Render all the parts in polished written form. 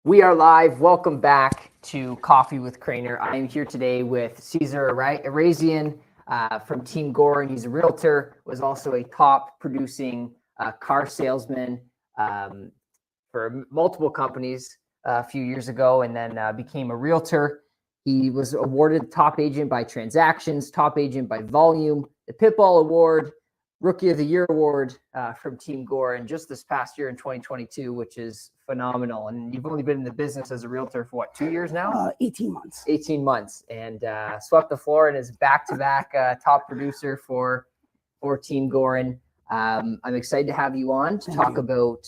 We are live. Welcome back to Coffee with Crainer. I am here today with Cesar Arazian from Team Goran. He's a realtor, was also a top producing car salesman for multiple companies a few years ago, and then became a realtor. He was awarded top agent by transactions, top agent by volume, the Pitbull Award, Rookie of the Year award from Team Goran just this past year in 2022, which is phenomenal. And you've only been in the business as a realtor for what, 2 years now? 18 months. 18 months, and swept the floor and is back-to-back top producer for Team Goran. I'm excited to have you on to talk about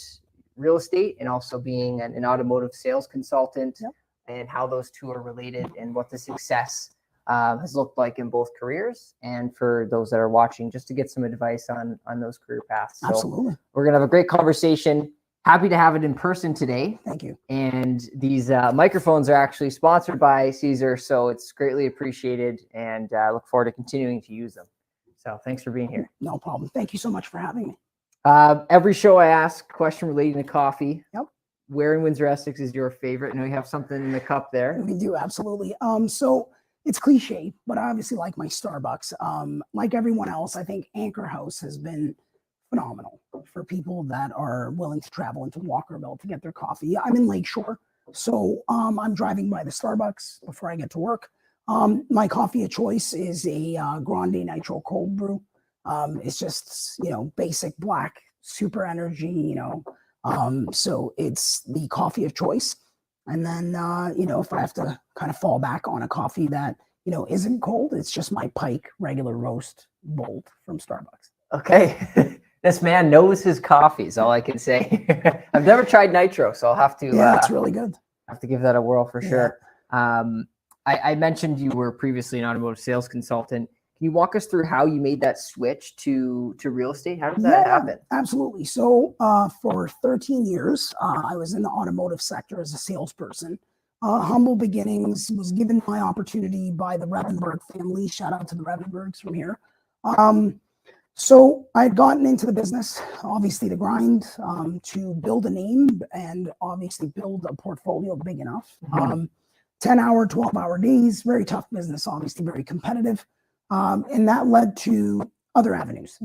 real estate and also being an automotive sales consultant, and how those two are related and what the success has looked like in both careers, and for those that are watching, just to get some advice on those career paths. So Absolutely. we're gonna have a great conversation. Happy to have it in person today. Thank you. And these microphones are actually sponsored by Cesar, so it's greatly appreciated, and I look forward to continuing to use them. So thanks for being here. No problem. Thank you so much for having me. Every show I ask a question relating to coffee. Yep. Where in Windsor, Essex is your favorite? I know you have something in the cup there. We do, absolutely. So it's cliche, but I obviously like my Starbucks. Like everyone else, I think Anchor House has been phenomenal for people that are willing to travel into Walkerville to get their coffee. I'm in Lakeshore, so I'm driving by the Starbucks before I get to work. My coffee of choice is a Grande Nitro cold brew. It's just, basic black, super energy, so it's the coffee of choice. And then, if I have to kind of fall back on a coffee that, isn't cold, it's just my Pike regular roast bold from Starbucks. Okay. This man knows his coffee is all I can say. I've never tried Nitro, so I'll have to. Yeah, it's really good. Have to give that a whirl for sure. I mentioned you were previously an automotive sales consultant. Can you walk us through how you made that switch to real estate? How did that happen? Absolutely. So for 13 years, I was in the automotive sector as a salesperson. Humble beginnings, was given my opportunity by the Revenberg family. Shout out to the Revenbergs from here. So I had gotten into the business, obviously to grind, to build a name, and obviously build a portfolio big enough. 10-hour, 12-hour days, very tough business, obviously very competitive. And that led to other avenues,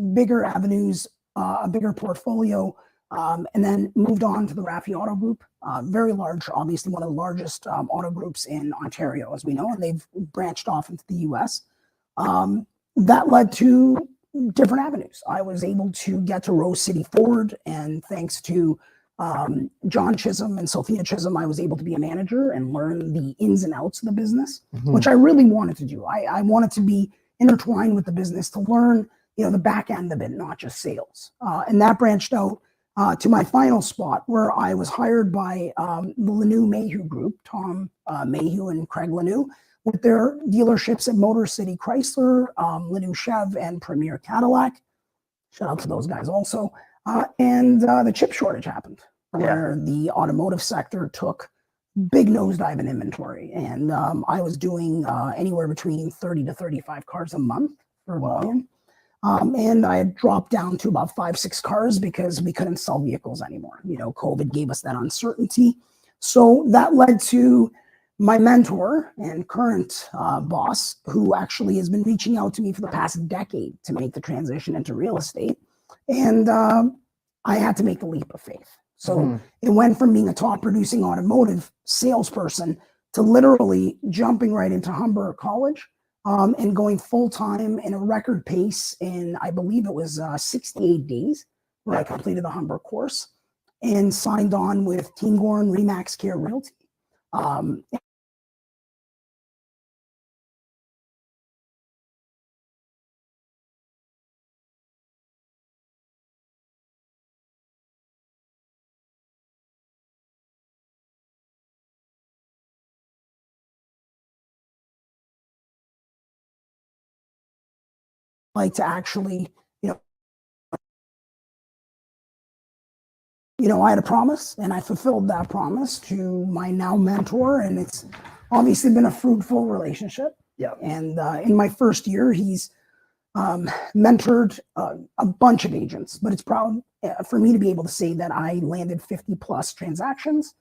a bigger portfolio, and then moved on to the Raffi Auto Group, very large, obviously one of the largest auto groups in Ontario, as we know, and they've branched off into the US. That led to different avenues. I was able to get to Rose City Ford, and thanks to John Chisholm and Sophia Chisholm, I was able to be a manager and learn the ins and outs of the business, which I really wanted to do. I wanted to be intertwined with the business to learn, the back end of it, not just sales. And that branched out to my final spot, where I was hired by the Lanou Mayhew Group, Tom Mayhew and Craig Lanou, with their dealerships at Motor City Chrysler, Lanou Chev, and Premier Cadillac. Shout out to those guys also. And the chip shortage happened, where the automotive sector took big nosedive in inventory. And I was doing anywhere between 30 to 35 cars a month for volume. And I had dropped down to about 5-6 cars because we couldn't sell vehicles anymore. COVID gave us that uncertainty. So that led to my mentor and current boss, who actually has been reaching out to me for the past decade to make the transition into real estate. And I had to make the leap of faith. So it went from being a top producing automotive salesperson to literally jumping right into Humber College and going full time in a record pace in, I believe it was 68 days, where I completed the Humber course and signed on with Team Goran RE CARE Realty. Like to actually, I had a promise, and I fulfilled that promise to my now mentor, and it's obviously been a fruitful relationship. Yeah. And in my first year, he's mentored a bunch of agents, but it's proud for me to be able to say that I landed 50 plus transactions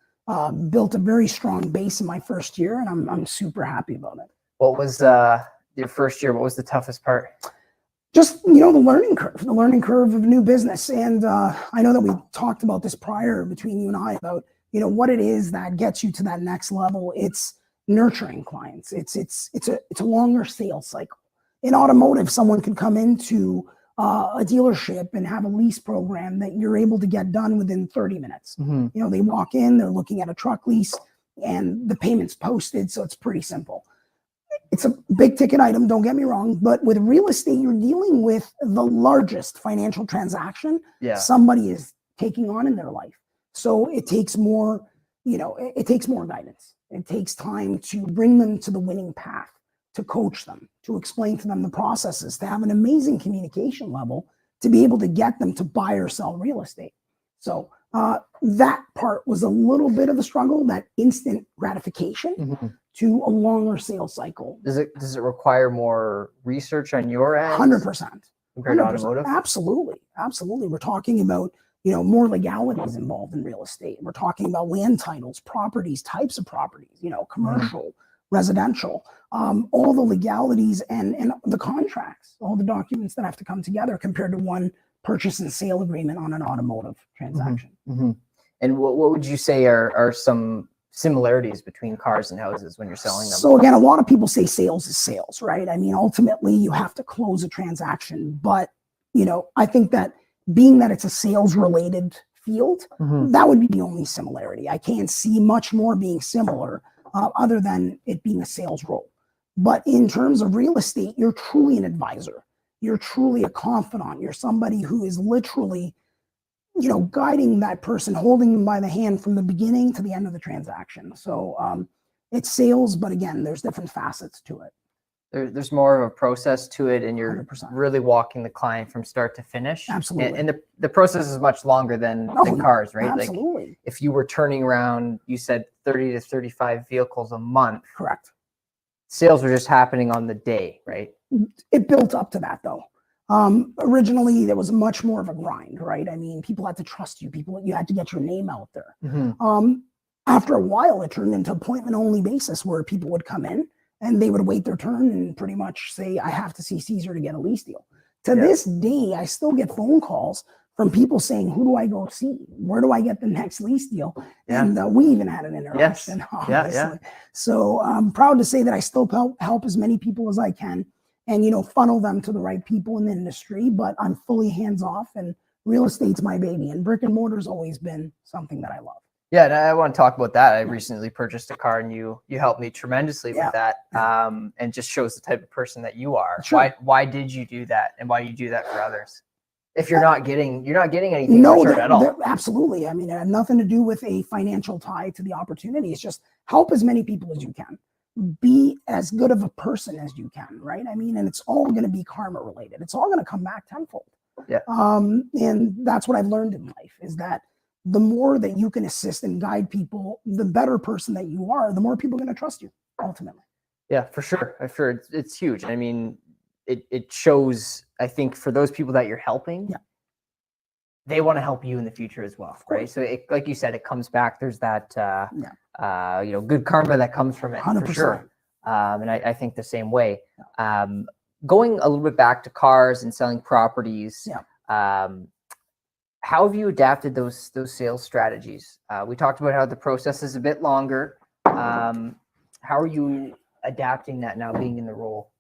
built a very strong base in my first year, and I'm super happy about it. What was your first year? What was the toughest part? Just, the learning curve of new business. And I know that we talked about this prior between you and I about, what it is that gets you to that next level. It's nurturing clients. It's a longer sales cycle. In automotive, someone can come into a dealership and have a lease program that you're able to get done within 30 minutes. Mm-hmm. They walk in, they're looking at a truck lease, and the payment's posted, so it's pretty simple. It's a big ticket item, don't get me wrong, but with real estate, you're dealing with the largest financial transaction somebody is taking on in their life. So it takes more, it takes more guidance. It takes time to bring them to the winning path, to coach them, to explain to them the processes, to have an amazing communication level, to be able to get them to buy or sell real estate. So that part was a little bit of a struggle, that instant gratification to a longer sales cycle. Does it require more research on your end? 100%. Compared to automotive? Absolutely. We're talking about, more legalities involved in real estate. We're talking about land titles, properties, types of properties, commercial, residential, all the legalities and the contracts, all the documents that have to come together compared to one purchase and sale agreement on an automotive transaction. Mm-hmm. And what would you say are some similarities between cars and houses when you're selling them? So again, a lot of people say sales is sales, right? I mean, ultimately you have to close a transaction, but I think that being that it's a sales related field, that would be the only similarity. I can't see much more being similar other than it being a sales role. But in terms of real estate, you're truly an advisor. You're truly a confidant. You're somebody who is literally, guiding that person, holding them by the hand from the beginning to the end of the transaction. So it's sales, but again, there's different facets to it. There's more of a process to it, and you're 100%. really walking the client from start to finish. Absolutely. And the process is much longer than cars, right? Absolutely. Like if you were turning around, you said 30 to 35 vehicles a month. Correct. Sales were just happening on the day, right? It built up to that though. Originally, there was much more of a grind, right? I mean, people had to trust you. You had to get your name out there. After a while, it turned into appointment-only basis where people would come in and they would wait their turn and pretty much say, I have to see Cesar to get a lease deal. To this day, I still get phone calls from people saying, who do I go see? Where do I get the next lease deal? And we even had an interaction. Obviously. So I'm proud to say that I still help as many people as I can and, funnel them to the right people in the industry, but I'm fully hands off, and real estate's my baby, and brick and mortar's always been something that I love. Yeah, and I want to talk about that. I recently purchased a car, and you helped me tremendously with that, and just shows the type of person that you are. Sure. Why did you do that, and why you do that for others? If you're not getting anything in return at all. Absolutely. I mean, it had nothing to do with a financial tie to the opportunity. It's just help as many people as you can. Be as good of a person as you can, right? I mean, and it's all going to be karma related. It's all going to come back tenfold. Yeah. And that's what I've learned in life, is that the more that you can assist and guide people, the better person that you are, the more people are going to trust you ultimately. Yeah, for sure. It's huge. I mean, it shows, I think, for those people that you're helping, they want to help you in the future as well, right? So like you said, it comes back. There's that, good karma that comes from it. 100%. For sure. And I think the same way. Going a little bit back to cars and selling properties, how have you adapted those sales strategies? We talked about how the process is a bit longer. How are you adapting that now, being in the role?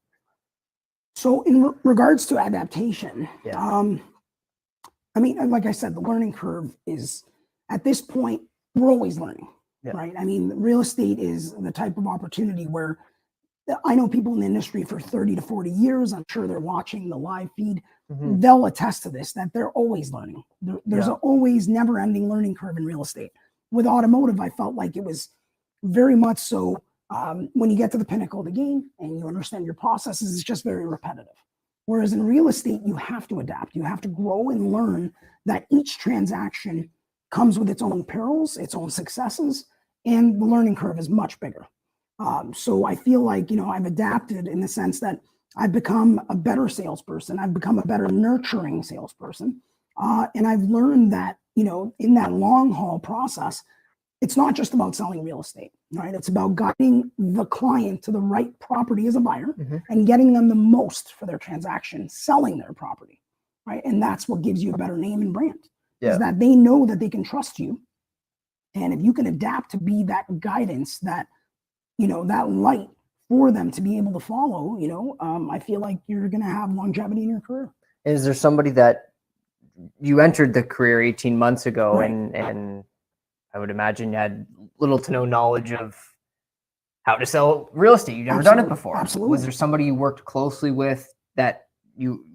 So in regards to adaptation, I mean, like I said, the learning curve is, at this point, we're always learning, right? I mean, real estate is the type of opportunity where I know people in the industry for 30 to 40 years. I'm sure they're watching the live feed. They'll attest to this, that they're always learning. There's an always never-ending learning curve in real estate. With automotive, I felt like it was very much so. When you get to the pinnacle of the game and you understand your processes, it's just very repetitive. Whereas in real estate, you have to adapt. You have to grow and learn that each transaction comes with its own perils, its own successes, and the learning curve is much bigger. So I feel like, I've adapted in the sense that I've become a better salesperson. I've become a better nurturing salesperson. And I've learned that, in that long haul process, it's not just about selling real estate, right? It's about guiding the client to the right property as a buyer and getting them the most for their transaction, selling their property, right? And that's what gives you a better name and brand, is that they know that they can trust you. And if you can adapt to be that guidance, that, that light for them to be able to follow, I feel like you're going to have longevity in your career. Is there somebody that you entered the career 18 months ago and I would imagine you had little to no knowledge of how to sell real estate. You've never done it before. Absolutely. Was there somebody you worked closely with that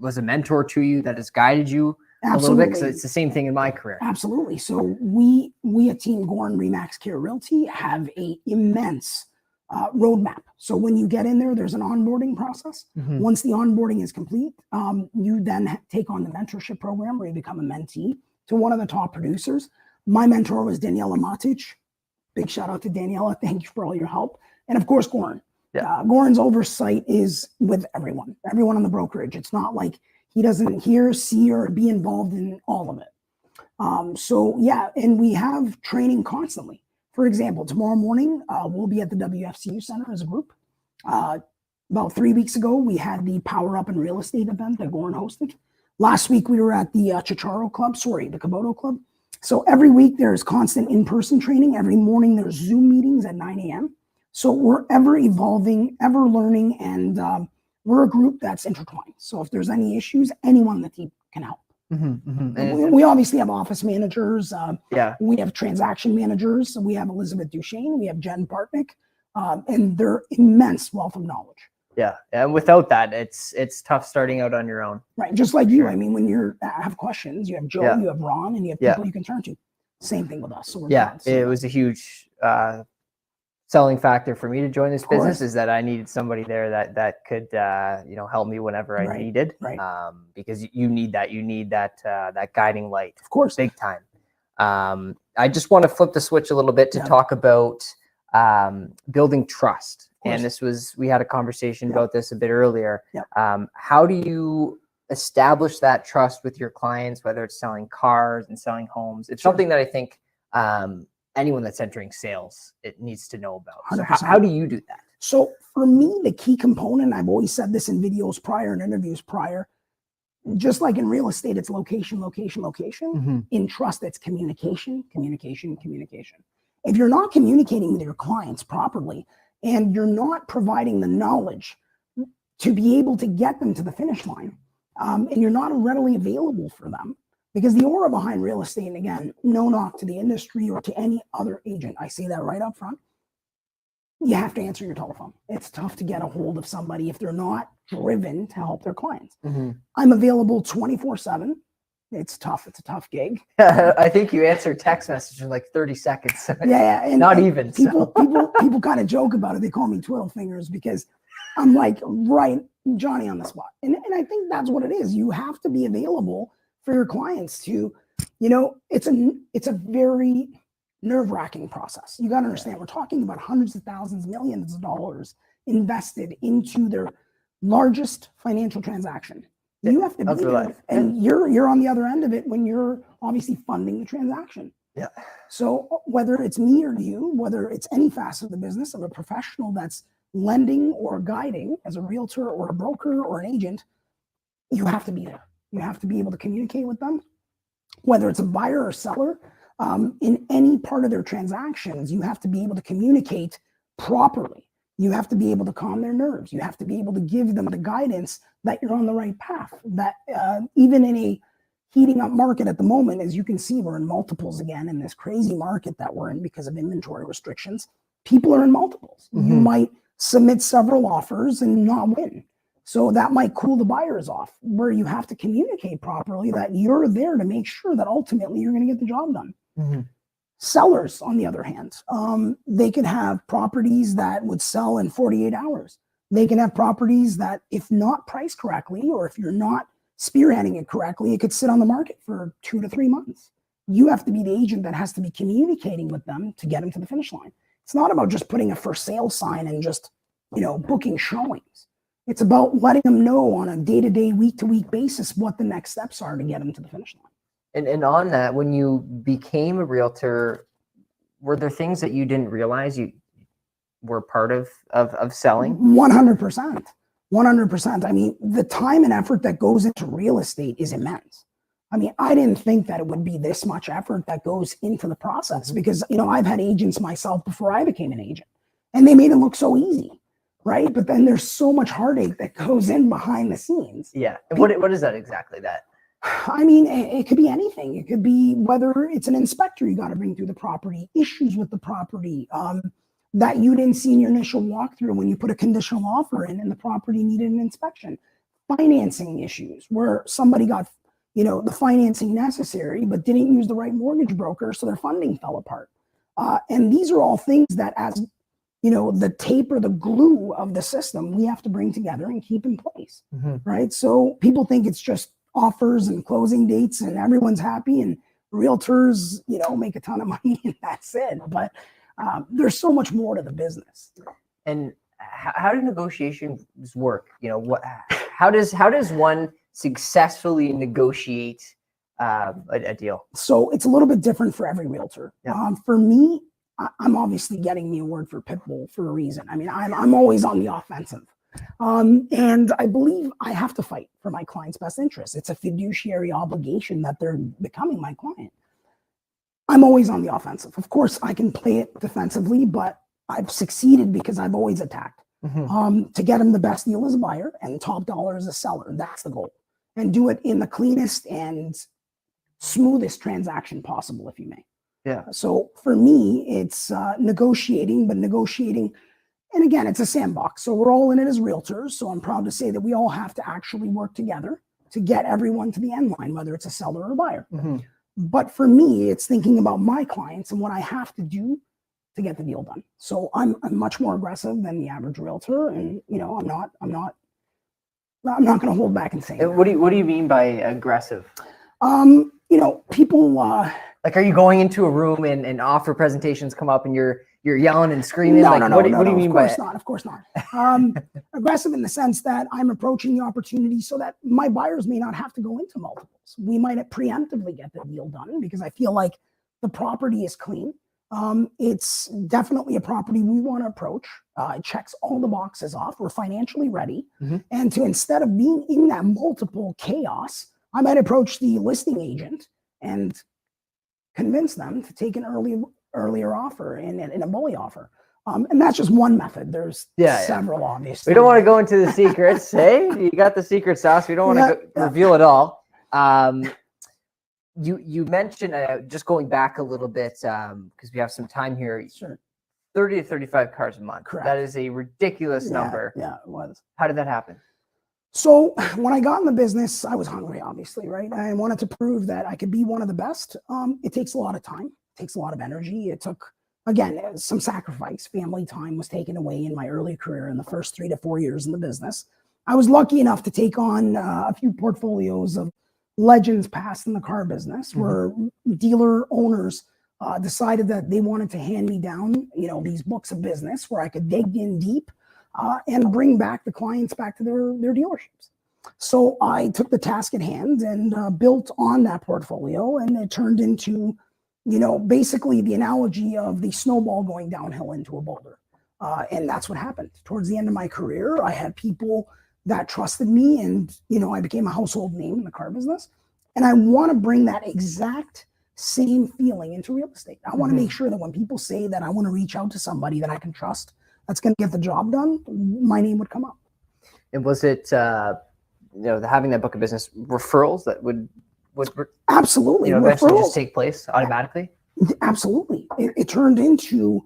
was a mentor to you, that has guided you a little bit? Because it's the same thing in my career. Absolutely. So we at Team Goran RE CARE Realty have a immense roadmap. So when you get in there, there's an onboarding process. Once the onboarding is complete, you then take on the mentorship program where you become a mentee to one of the top producers. My mentor was Daniela Matic. Big shout out to Daniela. Thank you for all your help. And of course, Goran. Goran's oversight is with everyone on the brokerage. It's not like he doesn't hear, see, or be involved in all of it. So yeah, and we have training constantly. For example, tomorrow morning, we'll be at the WFCU Center as a group. About 3 weeks ago, we had the Power Up in Real Estate event that Goran hosted. Last week, we were at the the Caboto Club. So every week there's constant in-person training. Every morning there's Zoom meetings at 9 a.m. So we're ever evolving, ever learning, and we're a group that's intertwined. So if there's any issues, anyone on the team can help. We obviously have office managers. We have transaction managers. We have Elizabeth Duchesne. We have Jen Bartnick. And they're immense wealth of knowledge. Yeah, and without that, it's tough starting out on your own. Right, just like you. I mean, when you have questions, you have Joe, you have Ron, and you have people you can turn to. Same thing with us. So it was a huge selling factor for me to join this business, is that I needed somebody there that could help me whenever I needed. Because you need that guiding light. Of course, big time. I just want to flip the switch a little bit to talk about building trust. And we had a conversation about this a bit earlier. How do you establish that trust with your clients, whether it's selling cars and selling homes? It's something that I think anyone that's entering sales, it needs to know about. So how do you do that? So for me, the key component, I've always said this in videos prior and interviews prior, just like in real estate, it's location, location, location. In trust, it's communication, communication, communication. If you're not communicating with your clients properly, and you're not providing the knowledge to be able to get them to the finish line, and you're not readily available for them, because the aura behind real estate, and again, no knock to the industry or to any other agent, I say that right up front, you have to answer your telephone. It's tough to get a hold of somebody if they're not driven to help their clients. I'm available 24/7. It's tough. It's a tough gig. I think you answer text message in like 30 seconds. And not even. People kind of joke about it. They call me Twiddle Fingers because I'm like Johnny on the spot. And I think that's what it is. You have to be available for your clients to, it's a very nerve-wracking process. You got to understand, we're talking about hundreds of thousands, millions of dollars invested into their largest financial transaction. You have to be there, and you're on the other end of it when you're obviously funding the transaction. So whether it's me or you, whether it's any facet of the business of a professional that's lending or guiding as a realtor or a broker or an agent, you have to be there. You have to be able to communicate with them, whether it's a buyer or seller, in any part of their transactions. You have to be able to communicate properly. You have to be able to calm their nerves. You have to be able to give them the guidance that you're on the right path. That even in a heating up market at the moment, as you can see, we're in multiples again in this crazy market that we're in because of inventory restrictions. People are in multiples. You might submit several offers and not win. So that might cool the buyers off, where you have to communicate properly that you're there to make sure that ultimately you're going to get the job done. Sellers, on the other hand, they can have properties that would sell in 48 hours. They can have properties that, if not priced correctly, or if you're not spearheading it correctly, it could sit on the market for 2 to 3 months. You have to be the agent that has to be communicating with them to get them to the finish line. It's not about just putting a for sale sign and just, booking showings. It's about letting them know on a day-to-day, week-to-week basis what the next steps are to get them to the finish line. And on that, when you became a realtor, were there things that you didn't realize you were part of selling? 100%. 100%. I mean, the time and effort that goes into real estate is immense. I mean, I didn't think that it would be this much effort that goes into the process because, you know, I've had agents myself before I became an agent and they made it look so easy, right? But then there's so much heartache that goes in behind the scenes. Yeah. And what is that exactly that? I mean, it could be anything. It could be whether it's an inspector you got to bring through the property, issues with the property, that you didn't see in your initial walkthrough when you put a conditional offer in and the property needed an inspection, financing issues where somebody got, you know, the financing necessary, but didn't use the right mortgage broker. So their funding fell apart. And these are all things that as, you know, the tape or the glue of the system, we have to bring together and keep in place, right? So people think it's just offers and closing dates and everyone's happy and realtors, you know, make a ton of money and that's it. But there's so much more to the business. And how do negotiations work? You know, how does one successfully negotiate a deal? So it's a little bit different for every realtor. Yeah. For me, I'm obviously getting the award for Pitbull for a reason. I mean, I'm always on the offensive. And I believe I have to fight for my client's best interest. It's a fiduciary obligation that they're becoming my client. I'm always on the offensive. Of course, I can play it defensively, but I've succeeded because I've always attacked. To get them the best deal as a buyer and top dollar as a seller. That's the goal. And do it in the cleanest and smoothest transaction possible, if you may. Yeah. So for me, it's negotiating, but negotiating. And again, it's a sandbox. So we're all in it as realtors. So I'm proud to say that we all have to actually work together to get everyone to the end line, whether it's a seller or a buyer. But for me, it's thinking about my clients and what I have to do to get the deal done. So I'm much more aggressive than the average realtor. And, you know, I'm not going to hold back and say that. What do you mean by aggressive? You know, people, like, are you going into a room and offer presentations come up and you're yelling and screaming? No, what do you mean by it? Of course not. Aggressive in the sense that I'm approaching the opportunity so that my buyers may not have to go into multiples. We might preemptively get the deal done because I feel like the property is clean. It's definitely a property we want to approach. It checks all the boxes off. We're financially ready. And to instead of being in that multiple chaos, I might approach the listing agent and convince them to take an earlier offer and a bully offer. And that's just one method. There's several, obviously. We don't want to go into the secrets. Hey, you got the secret sauce. We don't want to reveal it all. You mentioned, just going back a little bit, because we have some time here. Sure. 30 to 35 cars a month. Correct. That is a ridiculous number. Yeah, it was. How did that happen? So when I got in the business, I was hungry, obviously, right? I wanted to prove that I could be one of the best. It takes a lot of time. It takes a lot of energy. It took, again, some sacrifice. Family time was taken away in my early career in the first 3 to 4 years in the business. I was lucky enough to take on a few portfolios of legends past in the car business where dealer owners decided that they wanted to hand me down, you know, these books of business where I could dig in deep and bring back the clients back to their dealerships. So I took the task at hand and built on that portfolio, and it turned into, you know, basically the analogy of the snowball going downhill into a boulder. And that's what happened. Towards the end of my career, I had people that trusted me, and, you know, I became a household name in the car business. And I want to bring that exact same feeling into real estate. I want to make sure that when people say that I want to reach out to somebody that I can trust, that's going to get the job done, my name would come up. And was it, you know, having that book of business referrals that would absolutely, you know, eventually just take place automatically? Absolutely. It turned into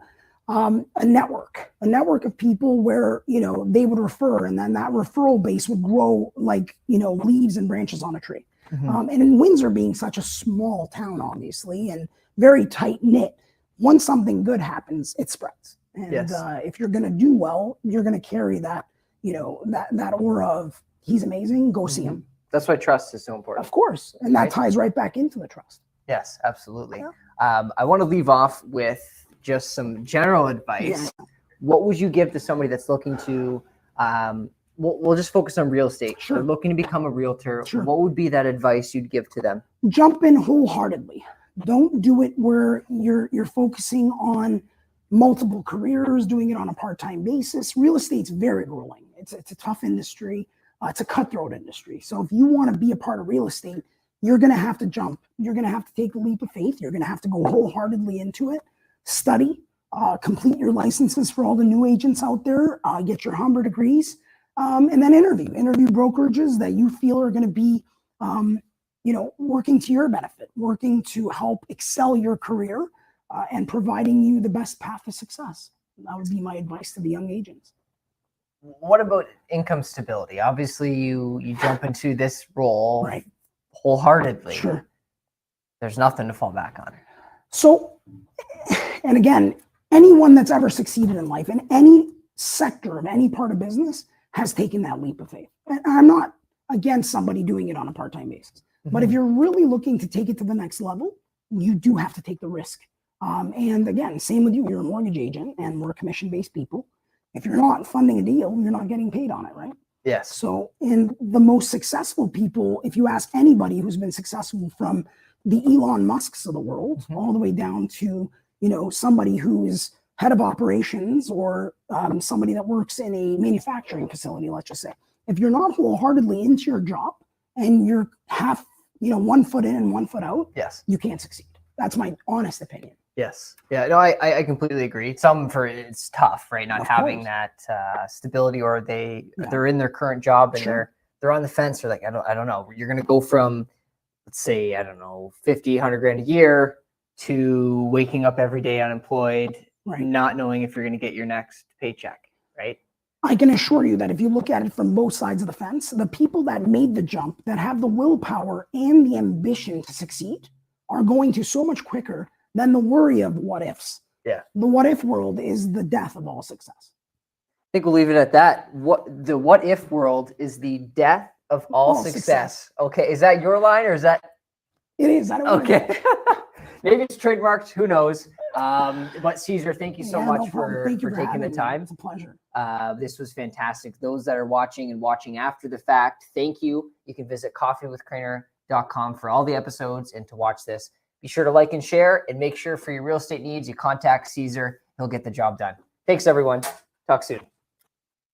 a network of people where, you know, they would refer, and then that referral base would grow like, you know, leaves and branches on a tree. And in Windsor being such a small town, obviously, and very tight knit, once something good happens, it spreads. And if you're going to do well, you're going to carry that, you know, that aura of he's amazing, go see him. That's why trust is so important. Of course. And that ties right back into the trust. Yes, absolutely. Yeah. I want to leave off with just some general advice. What would you give to somebody that's looking to, we'll just focus on real estate. Sure. They're looking to become a realtor. Sure. What would be that advice you'd give to them? Jump in wholeheartedly. Don't do it where you're focusing on multiple careers, doing it on a part-time basis. Real estate's very grueling. It's a tough industry. It's a cutthroat industry. So if you want to be a part of real estate, you're going to have to jump. You're going to have to take the leap of faith. You're going to have to go wholeheartedly into it. Study, complete your licenses for all the new agents out there, get your Humber degrees, and then interview brokerages that you feel are going to be, working to your benefit, working to help excel your career, and providing you the best path to success. That would be my advice to the young agents. What about income stability? Obviously, you jump into this role Right. wholeheartedly. Sure. There's nothing to fall back on. So, and again, anyone that's ever succeeded in life in any sector of any part of business has taken that leap of faith. And I'm not against somebody doing it on a part-time basis, but if you're really looking to take it to the next level, you do have to take the risk. And again, same with you. You're a mortgage agent and we're commission-based people. If you're not funding a deal, you're not getting paid on it, right? Yes. So, in the most successful people, if you ask anybody who's been successful, from the Elon Musks of the world, all the way down to, somebody who is head of operations or somebody that works in a manufacturing facility, let's just say, if you're not wholeheartedly into your job and you're half, 1 foot in and 1 foot out, Yes, you can't succeed. That's my honest opinion. Yes. Yeah. No, I completely agree. It's tough, right? Not having that stability, or they're in their current job and they're on the fence. Or like, I don't know. You're going to go from, let's say, 50, 100 grand a year to waking up every day unemployed, not knowing if you're going to get your next paycheck, right? I can assure you that if you look at it from both sides of the fence, the people that made the jump, that have the willpower and the ambition to succeed, are going to so much quicker than the worry of what ifs. Yeah. The what if world is the death of all success. I think we'll leave it at that. The what if world is the death of all success. Okay. Is that your line or is that? It is. I don't okay. Maybe it's trademarked. Who knows? But Cesar, thank you so much for taking the time. It's a pleasure. This was fantastic. Those that are watching and watching after the fact, thank you. You can visit coffeewithcrainer.com for all the episodes and to watch this. Be sure to like and share, and make sure for your real estate needs, you contact Cesar. He'll get the job done. Thanks, everyone. Talk soon.